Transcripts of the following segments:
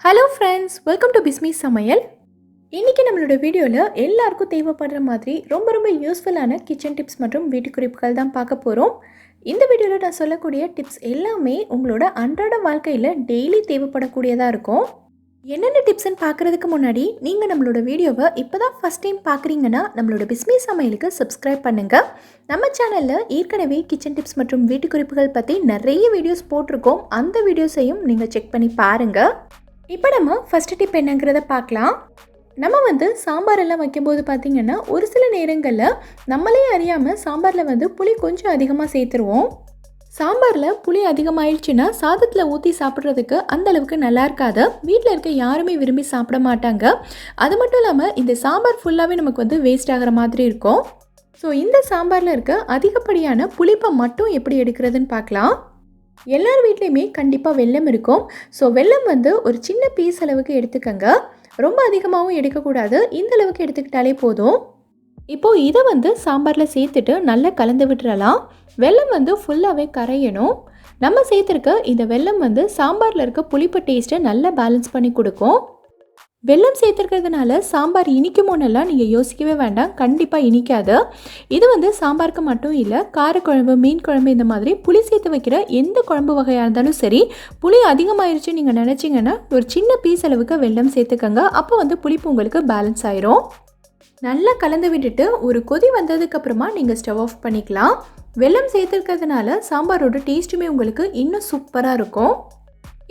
Hello friends, welcome to Bismi சமையல். இன்றைக்கி நம்மளோட வீடியோவில் எல்லாருக்கும் தேவைப்படுற மாதிரி ரொம்ப யூஸ்ஃபுல்லான கிச்சன் டிப்ஸ் மற்றும் வீட்டு குறிப்புகள் தான் பார்க்க போகிறோம். இந்த வீடியோவில் நான் சொல்லக்கூடிய டிப்ஸ் எல்லாமே உங்களோட அன்றாட வாழ்க்கையில் டெய்லி தேவைப்படக்கூடியதாக இருக்கும். என்னென்ன டிப்ஸ்ன்னு பார்க்குறதுக்கு முன்னாடி நீங்கள் நம்மளோட வீடியோவை இப்போ தான் ஃபஸ்ட் டைம் பார்க்குறீங்கன்னா நம்மளோட பிஸ்மி சமையலுக்கு சப்ஸ்கிரைப் பண்ணுங்கள். நம்ம சேனலில் ஏற்கனவே கிச்சன் டிப்ஸ் மற்றும் வீட்டு குறிப்புகள் பற்றி நிறைய வீடியோஸ் போட்டிருக்கோம். அந்த வீடியோஸையும் நீங்கள் செக் பண்ணி பாருங்கள். இப்போ நம்ம ஃபஸ்ட்டு டிப் என்னங்கிறத பார்க்கலாம். நம்ம சாம்பார் எல்லாம் வைக்கும்போது பார்த்திங்கன்னா ஒரு சில நேரங்களில் நம்மளே அறியாமல் சாம்பாரில் புளி கொஞ்சம் அதிகமாக சேர்த்துருவோம். சாம்பாரில் புளி அதிகமாகிடுச்சுன்னா சாதத்தில் ஊற்றி சாப்பிட்றதுக்கு அந்தளவுக்கு நல்லா இருக்காது. வீட்டில் இருக்க யாருமே விரும்பி சாப்பிட மாட்டாங்க. அது மட்டும் இல்லாமல் இந்த சாம்பார் ஃபுல்லாகவே நமக்கு வேஸ்ட் ஆகிற மாதிரி இருக்கும். ஸோ இந்த சாம்பாரில் இருக்க அதிகப்படியான புளிப்பை மட்டும் எப்படி எடுக்கிறதுன்னு பார்க்கலாம். எல்லார் வீட்லேயுமே கண்டிப்பாக வெல்லம் இருக்கும். ஸோ வெல்லம் ஒரு சின்ன பீஸ் அளவுக்கு எடுத்துக்கங்க. ரொம்ப அதிகமாகவும் எடுக்கக்கூடாது. இந்த அளவுக்கு எடுத்துக்கிட்டாலே போதும். இப்போது இதை சாம்பாரில் சேர்த்துட்டு நல்லா கலந்து விட்டுறலாம். வெல்லம் ஃபுல்லாகவே கரையணும். நம்ம சேர்த்துருக்க இந்த வெல்லம் சாம்பாரில் இருக்க புளிப்பு டேஸ்ட்டை நல்லா பேலன்ஸ் பண்ணி கொடுக்கும். வெல்லம் சேர்த்துருக்கிறதுனால சாம்பார் இனிக்குமோன்னெல்லாம் நீங்கள் யோசிக்கவே வேண்டாம். கண்டிப்பாக இனிக்காது. இது சாம்பாருக்கு மட்டும் இல்லை, காரக்குழம்பு, மீன் குழம்பு, இந்த மாதிரி புளி சேர்த்து வைக்கிற எந்த குழம்பு வகையாக இருந்தாலும் சரி, புளி அதிகமாகிருச்சு நீங்கள் நினச்சிங்கன்னா ஒரு சின்ன பீஸ் அளவுக்கு வெல்லம் சேர்த்துக்கங்க. அப்போ புளிப்பு உங்களுக்கு பேலன்ஸ் ஆயிரும். நல்லா கலந்து விட்டுட்டு ஒரு கொதி வந்ததுக்கப்புறமா நீங்கள் ஸ்டவ் ஆஃப் பண்ணிக்கலாம். வெல்லம் சேர்த்துருக்கிறதுனால சாம்பாரோட டேஸ்ட்டுமே உங்களுக்கு இன்னும் சூப்பராக இருக்கும்.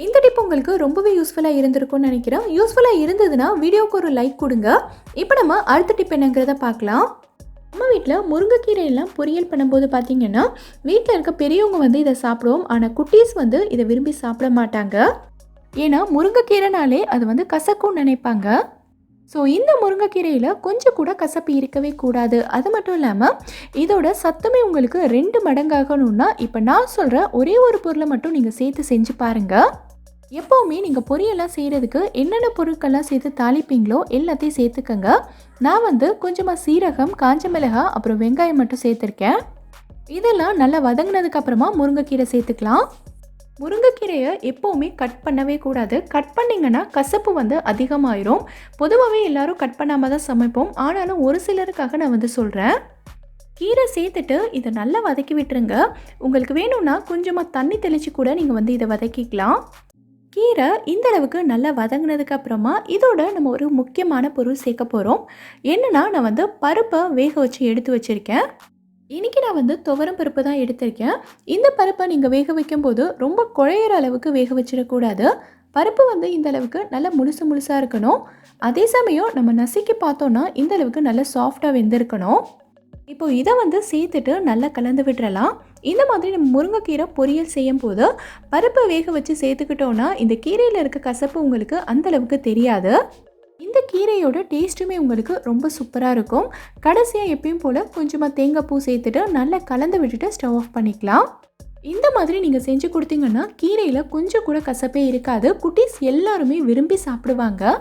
இந்த டிப் உங்களுக்கு ரொம்பவே யூஸ்ஃபுல்லாக இருந்திருக்கும்னு நினைக்கிறேன். யூஸ்ஃபுல்லாக இருந்ததுன்னா வீடியோவுக்கு ஒரு லைக் கொடுங்க. இப்போ நம்ம அடுத்த டிப் என்னங்கிறத பார்க்கலாம். நம்ம வீட்டில் முருங்கைக்கீரையெல்லாம் பொரியல் பண்ணும்போது பார்த்திங்கன்னா வீட்டில் இருக்க பெரியவங்க இதை சாப்பிடுவோம். ஆனால் குட்டீஸ் இதை விரும்பி சாப்பிட மாட்டாங்க. ஏன்னா முருங்கைக்கீரைனாலே அது கசக்கும்னு நினைப்பாங்க. ஸோ இந்த முருங்கைக்கீரையில் கொஞ்சம் கூட கசப்பு இருக்கவே கூடாது. அது மட்டும் இல்லாமல் இதோட சத்துமே உங்களுக்கு 2 மடங்காகணும்னா இப்போ நான் சொல்கிற ஒரே ஒரு பொருளை மட்டும் நீங்கள் சேர்த்து செஞ்சு பாருங்கள். எப்போவுமே நீங்கள் பொரியெல்லாம் செய்கிறதுக்கு என்னென்ன பொருட்கள்லாம் சேர்த்து தாளிப்பீங்களோ எல்லாத்தையும் சேர்த்துக்கங்க. நான் கொஞ்சமாக சீரகம், காஞ்ச மிளகாய், அப்புறம் வெங்காயம் மட்டும் சேர்த்துருக்கேன். இதெல்லாம் நல்லா வதங்கினதுக்கப்புறமா முருங்கைக்கீரை சேர்த்துக்கலாம். முருங்கைக்கீரையை எப்போவுமே கட் பண்ணவே கூடாது. கட் பண்ணிங்கன்னா கசப்பு அதிகமாயிரும். பொதுவாகவே எல்லாரும் கட் பண்ணாமல் தான் சமைப்போம். ஆனாலும் ஒரு சிலருக்காக நான் சொல்கிறேன். கீரை சேர்த்துட்டு இதை நல்லா வதக்கி விட்டுருங்க. உங்களுக்கு வேணும்னா கொஞ்சமாக தண்ணி தெளித்து கூட நீங்கள் இதை வதக்கிக்கலாம். கீரை இந்த அளவுக்கு நல்லா வதங்கினதுக்கப்புறமா இதோட நம்ம ஒரு முக்கியமான பொருள் சேர்க்க போகிறோம். என்னென்னா நான் பருப்பை வேக வச்சு எடுத்து வச்சுருக்கேன். இன்றைக்கி நான் துவரம் பருப்பு தான் எடுத்திருக்கேன். இந்த பருப்பை நீங்கள் வேக வைக்கும்போது ரொம்ப குழையிற அளவுக்கு வேக வச்சிடக்கூடாது. பருப்பு இந்த அளவுக்கு நல்லா முழுசாக இருக்கணும். அதே சமயம் நம்ம நசுக்கி பார்த்தோன்னா இந்த அளவுக்கு நல்லா சாஃப்டாக வெந்திருக்கணும். இப்போது இதை சேர்த்துட்டு நல்லா கலந்து விட்டுறலாம். இந்த மாதிரி நம்ம முருங்கைக்கீரை பொரியல் செய்யும் போது பருப்பை வேக வச்சு சேர்த்துக்கிட்டோன்னா இந்த கீரையில் இருக்க கசப்பு உங்களுக்கு அந்தளவுக்கு தெரியாது. இந்த கீரையோட டேஸ்ட்டுமே உங்களுக்கு ரொம்ப சூப்பராக இருக்கும். கடைசியாக எப்பயும் போல் கொஞ்சமாக தேங்காய் பூ சேர்த்துட்டு நல்லா கலந்து விட்டுட்டு ஸ்டவ் ஆஃப் பண்ணிக்கலாம். இந்த மாதிரி நீங்கள் செஞ்சு கொடுத்தீங்கன்னா கீரையில் கொஞ்சம் கூட கசப்பே இருக்காது. குட்டீஸ் எல்லாருமே விரும்பி சாப்பிடுவாங்க.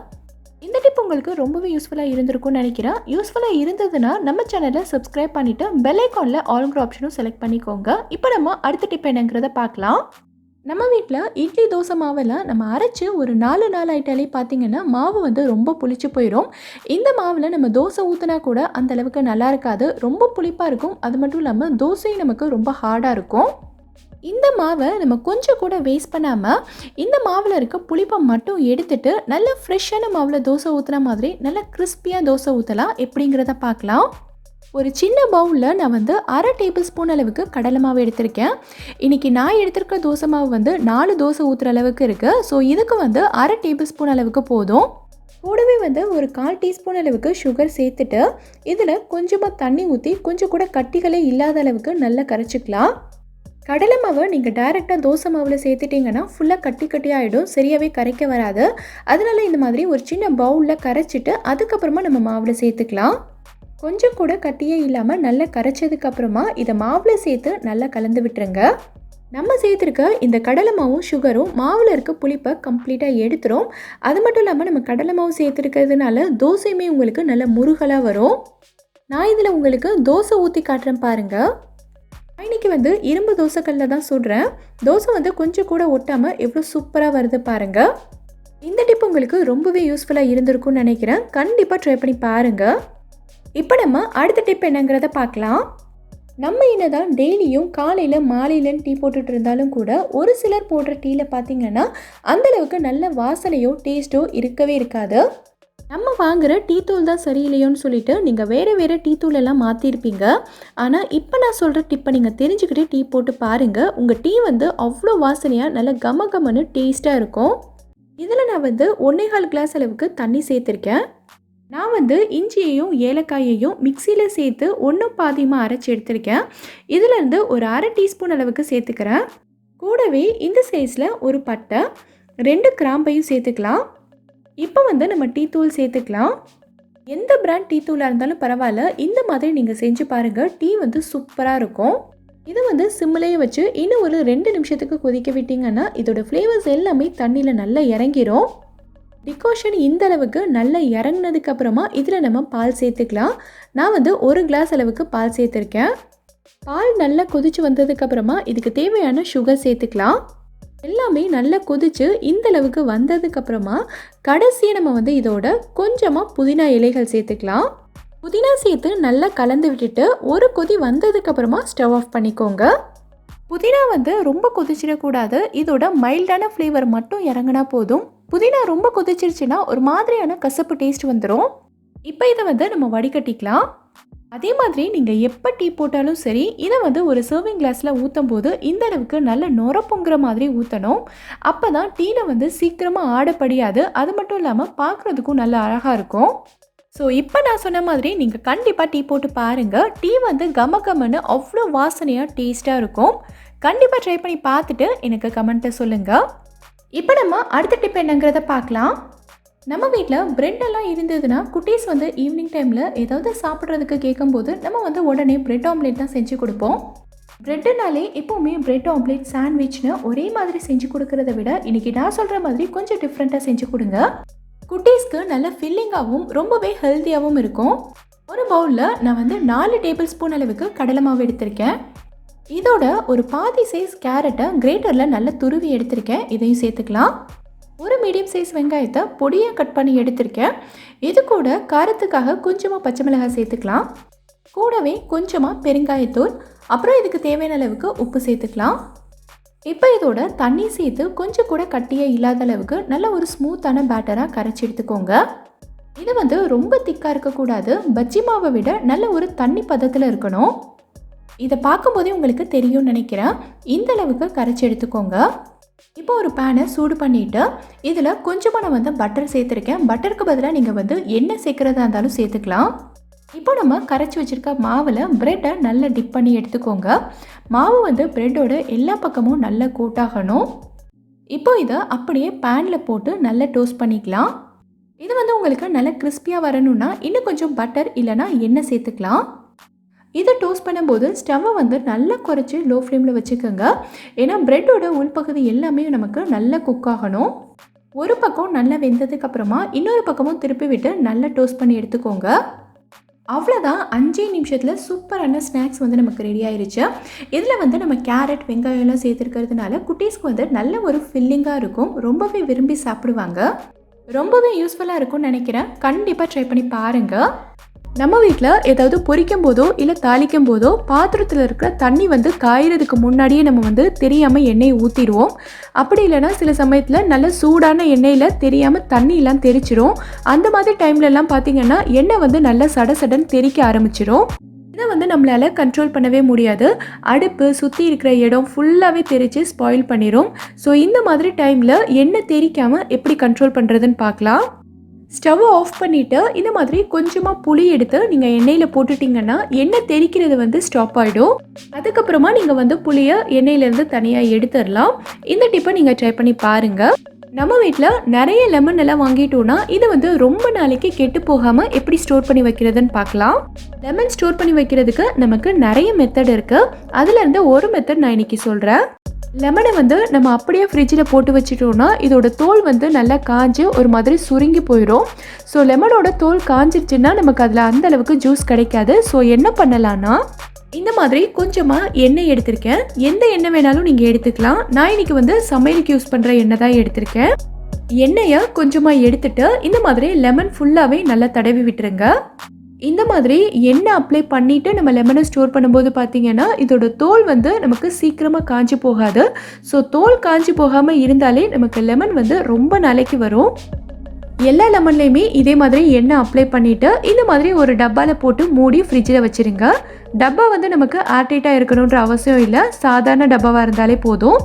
இந்த டிப் உங்களுக்கு ரொம்பவே யூஸ்ஃபுல்லாக இருந்திருக்கும்னு நினைக்கிறேன். யூஸ்ஃபுல்லாக இருந்ததுன்னா நம்ம சேனலை சப்ஸ்கிரைப் பண்ணிவிட்டு பெல் ஐக்கானில் ஆல்ங்கிற ஆப்ஷனும் செலக்ட் பண்ணிக்கோங்க. இப்போ நம்ம அடுத்த டிப் என்னங்கிறத பார்க்கலாம். நம்ம வீட்டில் இட்லி, தோசை மாவெல்லாம் நம்ம அரைச்சி ஒரு 4 நாள் ஆயிட்டாலே பார்த்திங்கன்னா மாவு ரொம்ப புளிச்சு போயிடும். இந்த மாவில் நம்ம தோசை ஊற்றினா கூட அந்தளவுக்கு நல்லா இருக்காது. ரொம்ப புளிப்பாக இருக்கும். அது மட்டும் இல்லாமல் தோசையும் நமக்கு ரொம்ப ஹார்டாக இருக்கும். இந்த மாவை நம்ம கொஞ்சம் கூட வேஸ்ட் பண்ணாமல் இந்த மாவில் இருக்க புளிப்பை மட்டும் எடுத்துட்டு நல்ல ஃப்ரெஷ்ஷான மாவில் தோசை ஊற்றுன மாதிரி நல்லா கிறிஸ்பியாக தோசை ஊற்றலாம். எப்படிங்கிறத பார்க்கலாம். ஒரு சின்ன பவுலில் நான் 1/2 டேபிள் ஸ்பூன் அளவுக்கு கடலை மாவு எடுத்திருக்கேன். இன்றைக்கி நான் எடுத்திருக்க தோசை மாவு 4 தோசை ஊற்றுற அளவுக்கு இருக்குது. ஸோ இதுக்கு 1/2 டேபிள் ஸ்பூன் அளவுக்கு போதும். கூடவே ஒரு 1/4 டீஸ்பூன் அளவுக்கு சுகர் சேர்த்துட்டு இதில் கொஞ்சமாக தண்ணி ஊற்றி கொஞ்சம் கூட கட்டிகளே இல்லாத அளவுக்கு நல்லா கரைச்சிக்கலாம். கடலை மாவை நீங்கள் டைரெக்டாக தோசை மாவில் சேர்த்துட்டிங்கன்னா ஃபுல்லாக கட்டி ஆகிடும். சரியாகவே கரைக்க வராது. அதனால் இந்த மாதிரி ஒரு சின்ன பவுலில் கரைச்சிட்டு அதுக்கப்புறமா நம்ம மாவில் சேர்த்துக்கலாம். கொஞ்சம் கூட கட்டியே இல்லாமல் நல்லா கரைச்சதுக்கப்புறமா இதை மாவில் சேர்த்து நல்லா கலந்து விட்டுருங்க. நம்ம சேர்த்துருக்க இந்த கடலை மாவும் சுகரும் மாவில் இருக்க புளிப்பை கம்ப்ளீட்டாக எடுத்துரும். அது மட்டும் இல்லாமல் நம்ம கடலை மாவு சேர்த்துருக்கிறதுனால தோசையுமே உங்களுக்கு நல்ல முருகலாக வரும். நான் இதில் உங்களுக்கு தோசை ஊற்றி காட்டுறேன் பாருங்கள். இன்றைக்கி இரும்பு தோசைக்கல்ல தான் சுடுறேன். தோசை கொஞ்சம் கூட ஒட்டாமல் எவ்வளோ சூப்பராக வருது பாருங்கள். இந்த டிப் உங்களுக்கு ரொம்பவே யூஸ்ஃபுல்லாக இருந்திருக்கும்னு நினைக்கிறேன். கண்டிப்பாக ட்ரை பண்ணி பாருங்கள். இப்போ நம்ம அடுத்த டிப் என்னங்கிறத பார்க்கலாம். நம்ம என்னதான் டெய்லியும் காலையில் மாலையிலன்னு டீ போட்டுட்டு இருந்தாலும் கூட ஒரு சிலர் போடுற டீயில் பார்த்திங்கன்னா அந்தளவுக்கு நல்ல வாசனையோ டேஸ்ட்டோ இருக்கவே இருக்காது. நம்ம வாங்குகிற டீ தூள் தான் சரியில்லையோன்னு சொல்லிட்டு நீங்கள் வேறு டீ தூள் எல்லாம் மாற்றிருப்பீங்க. ஆனால் இப்போ நான் சொல்கிற டிப்பை நீங்கள் தெரிஞ்சுக்கிட்டு டீ போட்டு பாருங்கள். உங்கள் டீ அவ்வளோ வாசனையாக நல்ல கமகமன்னு டேஸ்ட்டாக இருக்கும். இதில் நான் 1.25 கிளாஸ் அளவுக்கு தண்ணி சேர்த்துருக்கேன். நான் இஞ்சியையும் ஏலக்காயையும் மிக்சியில் சேர்த்து ஒன்றும் பாதியமாக அரைச்சி எடுத்திருக்கேன். இதிலேருந்து ஒரு அரை டீஸ்பூன் அளவுக்கு சேர்த்துக்கிறேன். கூடவே இந்த சைஸில் ஒரு பட்டை 2 கிராம்பையும் சேர்த்துக்கலாம். இப்போ நம்ம டீ தூள் சேர்த்துக்கலாம். எந்த பிராண்ட் டீ தூளாக இருந்தாலும் பரவாயில்ல, இந்த மாதிரி நீங்கள் செஞ்சு பாருங்கள். டீ சூப்பராக இருக்கும். இது சிம்மிலேயே வச்சு இன்னும் ஒரு 2 நிமிஷத்துக்கு கொதிக்க விட்டிங்கன்னா இதோட ஃப்ளேவர்ஸ் எல்லாமே தண்ணியில் நல்லா இறங்கிரும். டிகாஷன் இந்த அளவுக்கு நல்லா இறங்கினதுக்கு அப்புறமா இதில் நம்ம பால் சேர்த்துக்கலாம். நான் 1 கிளாஸ் அளவுக்கு பால் சேர்த்துருக்கேன். பால் நல்லா கொதிச்சு வந்ததுக்கப்புறமா இதுக்கு தேவையான சுகர் சேர்த்துக்கலாம். எல்லாமே நல்லா கொதிச்சு இந்த அளவுக்கு வந்ததுக்கப்புறமா கடைசியாக நம்ம இதோட கொஞ்சமாக புதினா இலைகள் சேர்த்துக்கலாம். புதினா சேர்த்து நல்லா கலந்து விட்டுட்டு ஒரு கொதி வந்ததுக்கப்புறமா ஸ்டவ் ஆஃப் பண்ணிக்கோங்க. புதினா ரொம்ப கொதிச்சிடக்கூடாது. இதோட மைல்டான ஃப்ளேவர் மட்டும் இறங்கினா போதும். புதினா ரொம்ப கொதிச்சிருச்சுன்னா ஒரு மாதிரியான கசப்பு டேஸ்ட் வந்துடும். இப்போ இதை நம்ம வடிகட்டிக்கலாம். அதே மாதிரி நீங்கள் எப்போ டீ போட்டாலும் சரி, இதை ஒரு சர்விங் கிளாஸில் ஊற்றும் போது இந்த அளவுக்கு நல்ல நுர பொங்குற மாதிரி ஊற்றணும். அப்போ தான் டீயில் சீக்கிரமாக ஆடப்படியாது. அது மட்டும் இல்லாமல் பார்க்குறதுக்கும் நல்ல அழகாக இருக்கும். ஸோ இப்போ நான் சொன்ன மாதிரி நீங்கள் கண்டிப்பாக டீ போட்டு பாருங்கள். டீ கமகமன்னு அவ்வளோ வாசனையாக டேஸ்ட்டாக இருக்கும். கண்டிப்பாக ட்ரை பண்ணி பார்த்துட்டு எனக்கு கமெண்ட்டை சொல்லுங்கள். இப்போ நம்ம அடுத்த டிப் என்னங்கிறத பார்க்கலாம். நம்ம வீட்டில் ப்ரெட்டெல்லாம் இருந்ததுன்னா குட்டீஸ் ஈவினிங் டைமில் ஏதாவது சாப்பிட்றதுக்கு கேட்கும்போது நம்ம உடனே ப்ரெட் ஆம்லேட் தான் செஞ்சு கொடுப்போம். ப்ரெட்டுனாலே எப்போவுமே ப்ரெட் ஆம்லேட் சாண்ட்விச்னு ஒரே மாதிரி செஞ்சு கொடுக்கறத விட இன்றைக்கி நான் சொல்கிற மாதிரி கொஞ்சம் டிஃப்ரெண்ட்டாக செஞ்சு கொடுங்க. குட்டீஸ்க்கு நல்ல ஃபில்லிங்காகவும் ரொம்பவே ஹெல்த்தியாகவும் இருக்கும். ஒரு பவுலில் நான் 4 டேபிள் ஸ்பூன் அளவுக்கு கடலை மாவு எடுத்திருக்கேன். இதோட ஒரு பாதி சைஸ் கேரட்டை கிரேட்டரில் நல்லா துருவி எடுத்திருக்கேன். இதையும் சேர்த்துக்கலாம். ஒரு மீடியம் சைஸ் வெங்காயத்தை பொடியாக கட் பண்ணி எடுத்திருக்கேன். இது கூட காரத்துக்காக கொஞ்சமாக பச்சை மிளகாய் சேர்த்துக்கலாம். கூடவே கொஞ்சமாக பெருங்காயத்தூள், அப்புறம் இதுக்கு தேவையான அளவுக்கு உப்பு சேர்த்துக்கலாம். இப்போ இதோட தண்ணி சேர்த்து கொஞ்சம் கூட கட்டியாக இல்லாத அளவுக்கு நல்ல ஒரு ஸ்மூத்தான பேட்டராக கரைச்சி எடுத்துக்கோங்க. இது ரொம்ப திக்காக இருக்கக்கூடாது. பஜ்ஜி மாவை விட நல்ல ஒரு தண்ணி பதத்தில் இருக்கணும். இதை பார்க்கும்போதே உங்களுக்கு தெரியும்னு நினைக்கிறேன். இந்த அளவுக்கு கரைச்சி எடுத்துக்கோங்க. இப்போ ஒரு பேனை சூடு பண்ணிவிட்டு இதில் கொஞ்சமாக நான் பட்டர் சேர்த்துருக்கேன். பட்டருக்கு பதிலாக நீங்கள் எண்ணெய் சேர்க்குறதா இருந்தாலும் சேர்த்துக்கலாம். இப்போ நம்ம கரைச்சி வச்சுருக்க மாவில் ப்ரெட்டை நல்லா டிப் பண்ணி எடுத்துக்கோங்க. மாவு ப்ரெட்டோட எல்லா பக்கமும் நல்லா கோட்டாகணும். இப்போ இதை அப்படியே பேனில் போட்டு நல்லா டோஸ்ட் பண்ணிக்கலாம். இது உங்களுக்கு நல்லா கிறிஸ்பியாக வரணும்னா இன்னும் கொஞ்சம் பட்டர் இல்லைனா எண்ணெய் சேர்த்துக்கலாம். இதை டோஸ்ட் பண்ணும்போது ஸ்டவ்வை நல்லா குறைச்சி லோ ஃப்ளேமில் வச்சுக்கோங்க. ஏன்னா ப்ரெட்டோட உள்பகுதி எல்லாமே நமக்கு நல்லா குக் ஆகணும். ஒரு பக்கம் நல்லா வெந்ததுக்கப்புறமா இன்னொரு பக்கமும் திருப்பி விட்டு நல்லா டோஸ்ட் பண்ணி எடுத்துக்கோங்க. அவ்வளோதான், 5 நிமிஷத்தில் சூப்பரான ஸ்நாக்ஸ் நமக்கு ரெடி ஆயிடுச்சு. இதில் நம்ம கேரட் வெங்காயம்லாம் சேர்த்துருக்கிறதுனால குட்டீஸ்க்கு நல்ல ஒரு ஃபில்லிங்காக இருக்கும். ரொம்பவே விரும்பி சாப்பிடுவாங்க. ரொம்பவே யூஸ்ஃபுல்லாக இருக்கும்னு நினைக்கிறேன். கண்டிப்பாக ட்ரை பண்ணி பாருங்கள். நம்ம வீட்டில் ஏதாவது பொரிக்கும் போதோ இல்லை தாளிக்கும் போதோ பாத்திரத்தில் இருக்கிற தண்ணி காயறதுக்கு முன்னாடியே நம்ம தெரியாமல் எண்ணெயை ஊற்றிடுவோம். அப்படி இல்லைனா சில சமயத்தில் நல்ல சூடான எண்ணெயில் தெரியாமல் தண்ணியெல்லாம் தெரிச்சிரும். அந்த மாதிரி டைம்லலாம் பார்த்திங்கன்னா எண்ணெய் நல்லா சடசடன்னு தெறிக்க ஆரம்பிச்சிடும். இதை நம்மளால் கண்ட்ரோல் பண்ணவே முடியாது. அடுப்பு சுற்றி இருக்கிற இடம் ஃபுல்லாகவே தெரித்து ஸ்பாயில் பண்ணிடும். ஸோ இந்த மாதிரி டைமில் எண்ணெய் தெரிக்காமல் எப்படி கண்ட்ரோல் பண்ணுறதுன்னு பார்க்கலாம். ஸ்டவ்வை ஆஃப் பண்ணிவிட்டு இந்த மாதிரி கொஞ்சமாக புளி எடுத்து நீங்கள் எண்ணெயில் போட்டுட்டிங்கன்னா எண்ணெய் தெரிக்கிறது ஸ்டாப் ஆகிடும். அதுக்கப்புறமா நீங்கள் புளியை எண்ணெயிலேருந்து தனியாக எடுத்துடலாம். இந்த டிப்பை நீங்கள் ட்ரை பண்ணி பாருங்கள். நம்ம வீட்டில் நிறைய லெமன் எல்லாம் வாங்கிட்டோன்னா இது ரொம்ப நாளைக்கு கெட்டு போகாமல் எப்படி ஸ்டோர் பண்ணி வைக்கிறதுன்னு பார்க்கலாம். லெமன் ஸ்டோர் பண்ணி வைக்கிறதுக்கு நமக்கு நிறைய மெத்தட் இருக்குது. அதுலேருந்து ஒரு மெத்தட் நான் இன்றைக்கி சொல்கிறேன். லெமனை நம்ம அப்படியே ஃப்ரிட்ஜில் போட்டு வச்சுட்டோன்னா இதோட தோல் நல்லா காஞ்சு ஒரு மாதிரி சுருங்கி போயிடும். ஸோ லெமனோட தோல் காஞ்சிருச்சுன்னா நமக்கு அதில் அந்த அளவுக்கு ஜூஸ் கிடைக்காது. ஸோ என்ன பண்ணலான்னா இந்த மாதிரி கொஞ்சமாக எண்ணெய் எடுத்திருக்கேன். எந்த எண்ணெய் வேணாலும் நீங்கள் எடுத்துக்கலாம். நான் இன்றைக்கி சமையலுக்கு யூஸ் பண்ணுற எண்ணெய் தான் எடுத்திருக்கேன். எண்ணெயை கொஞ்சமாக எடுத்துட்டு இந்த மாதிரி லெமன் ஃபுல்லாகவே நல்லா தடவி விட்டுருங்க. இந்த மாதிரி எண்ணெய் அப்ளை பண்ணிவிட்டு நம்ம லெமனை ஸ்டோர் பண்ணும்போது பார்த்திங்கன்னா இதோட தோல் வந்து நமக்கு சீக்கிரமாக காஞ்சி போகாது. ஸோ தோல் காஞ்சி போகாமல் இருந்தாலே நமக்கு லெமன் வந்து ரொம்ப நாளைக்கு வரும். எல்லா லெமன்லேயுமே இதே மாதிரி எண்ணெய் அப்ளை பண்ணிவிட்டு இந்த மாதிரி ஒரு டப்பாவில் போட்டு மூடி ஃப்ரிட்ஜில் வச்சுருங்க. டப்பா வந்து நமக்கு ஏர்டைட்டாக இருக்கணுன்ற அவசியம் இல்லை, சாதாரண டப்பாவாக இருந்தாலே போதும்.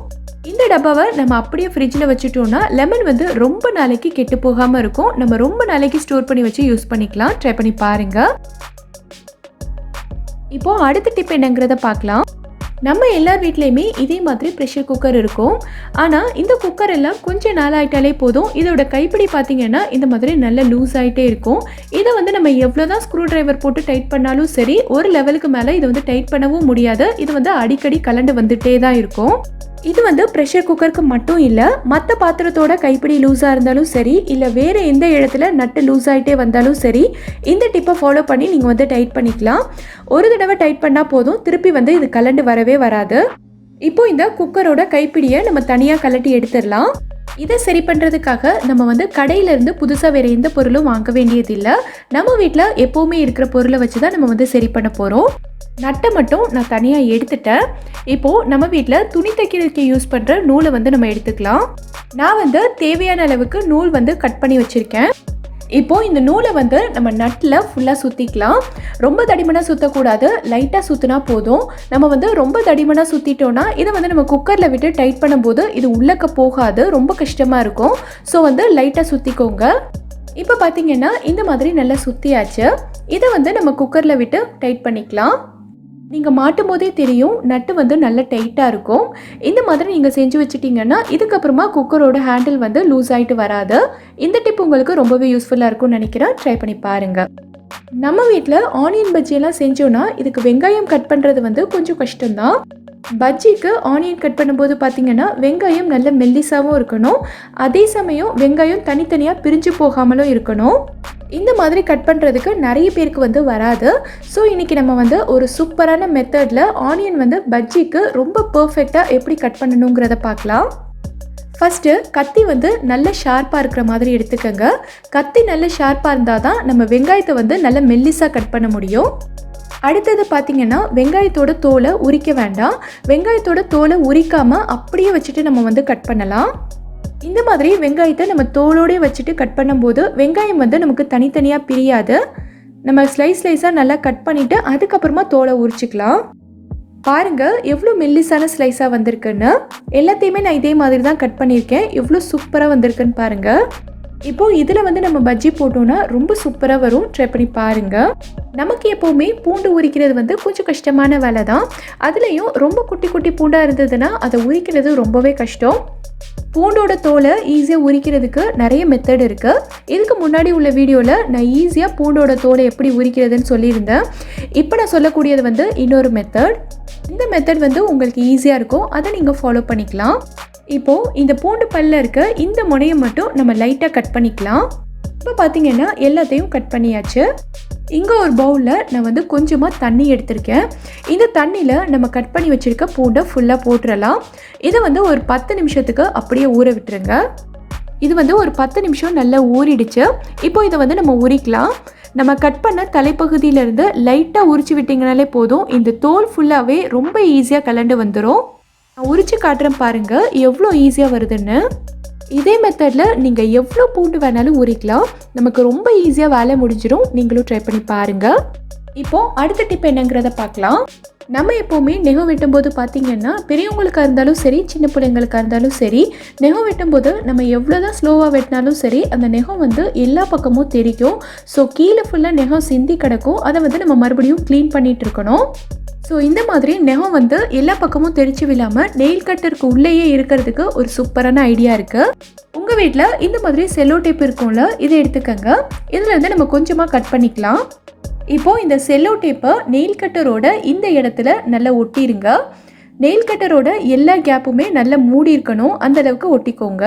இந்த டப்பாவை நம்ம அப்படியே ஃப்ரிட்ஜில் வச்சுட்டோன்னா லெமன் வந்து ரொம்ப நாளைக்கு கெட்டு போகாமல் இருக்கும். நம்ம ரொம்ப நாளைக்கு ஸ்டோர் பண்ணி வச்சு யூஸ் பண்ணிக்கலாம். ட்ரை பண்ணி பாருங்கள். இப்போது அடுத்த டிப் என்னங்கிறத பார்க்கலாம். நம்ம எல்லார் வீட்லேயுமே இதே மாதிரி ப்ரெஷர் குக்கர் இருக்கும். ஆனால் இந்த குக்கர் எல்லாம் கொஞ்சம் நாள் ஆகிட்டாலே போதும் இதோட கைப்பிடி பார்த்திங்கன்னா இந்த மாதிரி நல்ல லூஸ் ஆகிட்டே இருக்கும். இதை வந்து நம்ம எவ்வளோ தான் ஸ்க்ரூ ட்ரைவர் போட்டு டைட் பண்ணாலும் சரி, ஒரு லெவலுக்கு மேலே இதை வந்து டைட் பண்ணவும் முடியாது. இது வந்து அடிக்கடி கலண்டு வந்துகிட்டே தான் இருக்கும். இது வந்து ப்ரெஷர் குக்கருக்கு மட்டும் இல்லை, மற்ற பாத்திரத்தோட கைப்பிடி லூஸாக இருந்தாலும் சரி, இல்லை வேறு எந்த இடத்துல நட்டு லூஸ் ஆகிட்டே வந்தாலும் சரி, இந்த டிப்பை ஃபாலோ பண்ணி நீங்கள் வந்து டைட் பண்ணிக்கலாம். ஒரு தடவை டைட் பண்ணால் போதும், திருப்பி வந்து இது கலண்டு வரவே வராது. இப்போது இந்த குக்கரோட கைப்பிடியை நம்ம தனியாக கலட்டி எடுத்துடலாம். இதை சரி பண்ணுறதுக்காக நம்ம வந்து கடையிலேருந்து புதுசாக வேறு எந்த பொருளும் வாங்க வேண்டியதில்லை. நம்ம வீட்டில் எப்போவுமே இருக்கிற பொருளை வச்சு தான் நம்ம வந்து சரி பண்ண போகிறோம். நட்டை மட்டும் நான் தனியாக எடுத்துட்டேன். இப்போது நம்ம வீட்டில் துணி தைக்கிறதுக்கு யூஸ் பண்ணுற நூலை வந்து நம்ம எடுத்துக்கலாம். நான் வந்து தேவையான அளவுக்கு நூல் வந்து கட் பண்ணி வச்சுருக்கேன். இப்போது இந்த நூலை வந்து நம்ம நட்டில் ஃபுல்லாக சுற்றிக்கலாம். ரொம்ப தடிமனாக சுற்றக்கூடாது, லைட்டாக சுற்றினா போதும். நம்ம வந்து ரொம்ப தடிமனாக சுற்றிட்டோன்னா இதை வந்து நம்ம குக்கரில் விட்டு டைட் பண்ணும்போது இது உள்ளக்க போகாது, ரொம்ப கஷ்டமாக இருக்கும். ஸோ வந்து லைட்டாக சுற்றிக்கோங்க. இப்போ பார்த்திங்கன்னா இந்த மாதிரி நல்லா சுற்றியாச்சு. இதை வந்து நம்ம குக்கரில் விட்டு டைட் பண்ணிக்கலாம். நீங்கள் மாட்டும் போதே தெரியும் நட்டு வந்து நல்ல டைட்டாக இருக்கும். இந்த மாதிரி நீங்கள் செஞ்சு வச்சுட்டிங்கன்னா இதுக்கப்புறமா குக்கரோட ஹேண்டில் வந்து லூஸ் ஆகிட்டு வராது. இந்த டிப் உங்களுக்கு ரொம்பவே யூஸ்ஃபுல்லாக இருக்கும்னு நினைக்கிறேன். ட்ரை பண்ணி பாருங்கள். நம்ம வீட்டில் ஆனியன் பஜ்ஜியெல்லாம் செஞ்சோன்னா இதுக்கு வெங்காயம் கட் பண்ணுறது வந்து கொஞ்சம் கஷ்டம்தான். பஜ்ஜிக்கு ஆனியன் கட் பண்ணும்போது பார்த்திங்கன்னா வெங்காயம் நல்ல மெல்லிசாகவும் இருக்கணும், அதே சமயம் வெங்காயம் தனித்தனியாக பிரிஞ்சு போகாமலும் இருக்கணும். இந்த மாதிரி கட் பண்ணுறதுக்கு நிறைய பேருக்கு வந்து வராது. ஸோ இன்றைக்கி நம்ம வந்து ஒரு சூப்பரான மெத்தடில் ஆனியன் வந்து பஜ்ஜிக்கு ரொம்ப பர்ஃபெக்டாக எப்படி கட் பண்ணணுங்கிறத பார்க்கலாம். ஃபஸ்ட்டு கத்தி வந்து நல்ல ஷார்ப்பாக இருக்கிற மாதிரி எடுத்துக்கோங்க. கத்தி நல்ல ஷார்ப்பாக இருந்தால் தான் நம்ம வெங்காயத்தை வந்து நல்ல மெல்லிஸாக கட் பண்ண முடியும். அடுத்தது பார்த்திங்கன்னா வெங்காயத்தோட தோலை உரிக்க வேண்டாம். வெங்காயத்தோட தோலை உரிக்காமல் அப்படியே வச்சுட்டு நம்ம வந்து கட் பண்ணலாம். இந்த மாதிரி வெங்காயத்தை நம்ம தோலோடே வச்சுட்டு கட் பண்ணும்போது வெங்காயம் வந்து நமக்கு தனித்தனியாக பிரியாது. நம்ம ஸ்லைஸாக நல்லா கட் பண்ணிவிட்டு அதுக்கப்புறமா தோலை உரிச்சிக்கலாம். பாருங்கள் எவ்வளோ மெல்லிஸான ஸ்லைஸாக வந்திருக்குன்னு. எல்லாத்தையுமே நான் இதே மாதிரி தான் கட் பண்ணியிருக்கேன். எவ்வளோ சூப்பராக வந்திருக்குன்னு பாருங்கள். இப்போது இதில் வந்து நம்ம பஜ்ஜி போட்டோன்னா ரொம்ப சூப்பராக வரும். ட்ரை பண்ணி பாருங்கள். நமக்கு எப்போவுமே பூண்டு உரிக்கிறது வந்து கொஞ்சம் கஷ்டமான வேலை தான். அதுலேயும் ரொம்ப குட்டி குட்டி பூண்டாக இருந்ததுன்னா அதை உரிக்கிறது ரொம்பவே கஷ்டம். பூண்டோட தோலை ஈஸியாக உரிக்கிறதுக்கு நிறைய மெத்தட் இருக்குது. இதுக்கு முன்னாடி உள்ள வீடியோவில் நான் ஈஸியாக பூண்டோட தோலை எப்படி உரிக்கிறதுன்னு சொல்லியிருந்தேன். இப்போ நான் சொல்லக்கூடியது வந்து இன்னொரு மெத்தட். இந்த மெத்தட் வந்து உங்களுக்கு ஈஸியாக இருக்கும், அதை நீங்கள் ஃபாலோ பண்ணிக்கலாம். இப்போது இந்த பூண்டு பல்ல இருக்க இந்த முனையை மட்டும் நம்ம லைட்டாக கட் பண்ணிக்கலாம். இப்போ பார்த்திங்கன்னா எல்லாத்தையும் கட் பண்ணியாச்சு. இங்கே ஒரு பவுலில் நான் வந்து கொஞ்சமாக தண்ணி எடுத்திருக்கேன். இந்த தண்ணியில் நம்ம கட் பண்ணி வச்சுருக்க பூண்டை ஃபுல்லாக போட்டுடலாம். இதை வந்து ஒரு 10 நிமிஷத்துக்கு அப்படியே ஊற விட்டுருங்க. இது வந்து ஒரு 10 நிமிஷம் நல்லா ஊறிடுச்சு. இப்போ இதை வந்து நம்ம உரிக்கலாம். நம்ம கட் பண்ண தலைப்பகுதியிலேருந்து லைட்டாக உரிச்சு விட்டிங்கனாலே போதும், இந்த தோல் ஃபுல்லாகவே ரொம்ப ஈஸியாக கலண்டு வந்துடும். நான் உரிச்சு காட்டுறேன் பாருங்கள் எவ்வளோ ஈஸியாக வருதுன்னு. இதே மெத்தடில் நீங்கள் எவ்வளோ பூண்டு வேணாலும் உரிக்கலாம். நமக்கு ரொம்ப ஈஸியாக வேலை முடிஞ்சிடும். நீங்களும் ட்ரை பண்ணி பாருங்கள். இப்போது அடுத்த டிப் என்னங்கிறத பார்க்கலாம். நம்ம எப்போவுமே நெகம் வெட்டும்போது பார்த்திங்கன்னா பெரியவங்களுக்காக இருந்தாலும் சரி, சின்ன பிள்ளைங்களுக்காக இருந்தாலும் சரி, நெகம் வெட்டும்போது நம்ம எவ்வளோ தான் ஸ்லோவாக வெட்டினாலும் சரி அந்த நெகம் வந்து எல்லா பக்கமும் தெரிக்கும். ஸோ கீழே ஃபுல்லாக நெகம் சிந்தி கிடக்கும். அதை வந்து நம்ம மறுபடியும் க்ளீன் பண்ணிகிட்டு இருக்கணும். ஸோ இந்த மாதிரி நெகம் வந்து எல்லா பக்கமும் தெரிச்சு விழாமல் நெயில் கட்டருக்கு உள்ளேயே இருக்கிறதுக்கு ஒரு சூப்பரான ஐடியா இருக்குது. உங்கள் வீட்டில் இந்த மாதிரி செல்லோ டேப் இருக்கும்ல, இதை எடுத்துக்கோங்க. இதில் வந்து நம்ம கொஞ்சமாக கட் பண்ணிக்கலாம். இப்போது இந்த செல்லோ டேப்பை நெயில் கட்டரோட இந்த இடத்துல நல்லா ஒட்டிடுங்க. நெயில் கட்டரோட எல்லா கேப்புமே நல்லா மூடி இருக்கணும், அந்தளவுக்கு ஒட்டிக்கோங்க.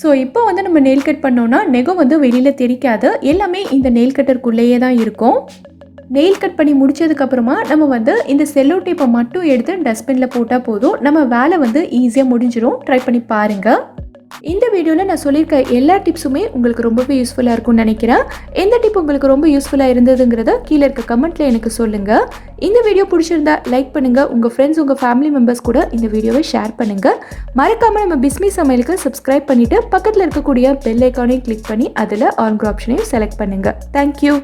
ஸோ இப்போ வந்து நம்ம நெயில் கட் பண்ணோன்னா நெகம் வந்து வெளியில் தெரிக்காது, எல்லாமே இந்த நெயில் கட்டருக்குள்ளேயே தான் இருக்கும். நெயில் கட் பண்ணி முடிச்சதுக்கப்புறமா நம்ம வந்து இந்த செல்லோ டேப்பை மட்டும் எடுத்து டஸ்ட்பினில் போட்டால் போதும், நம்ம வேலை வந்து ஈஸியாக முடிஞ்சிடும். ட்ரை பண்ணி பாருங்கள். இந்த வீடியோவில் நான் சொல்லியிருக்க எல்லா டிப்ஸுமே உங்களுக்கு ரொம்பவே யூஸ்ஃபுல்லாக இருக்கும்னு நினைக்கிறேன். எந்த டிப் உங்களுக்கு ரொம்ப யூஸ்ஃபுல்லாக இருந்ததுங்கிறத கீழே இருக்க கமெண்ட்டில் எனக்கு சொல்லுங்கள். இந்த வீடியோ பிடிச்சிருந்தா லைக் பண்ணுங்கள். உங்கள் ஃப்ரெண்ட்ஸ், உங்கள் ஃபேமிலி மெம்பர்ஸ் கூட இந்த வீடியோவை ஷேர் பண்ணுங்கள். மறக்காமல் நம்ம பிஸ்மி சமையலுக்கு சப்ஸ்கிரைப் பண்ணிவிட்டு பக்கத்தில் இருக்கக்கூடிய பெல் ஐக்கானையும் கிளிக் பண்ணி அதில் ஆல் ஆப்ஷனையும் செலக்ட் பண்ணுங்கள். தேங்க்யூ.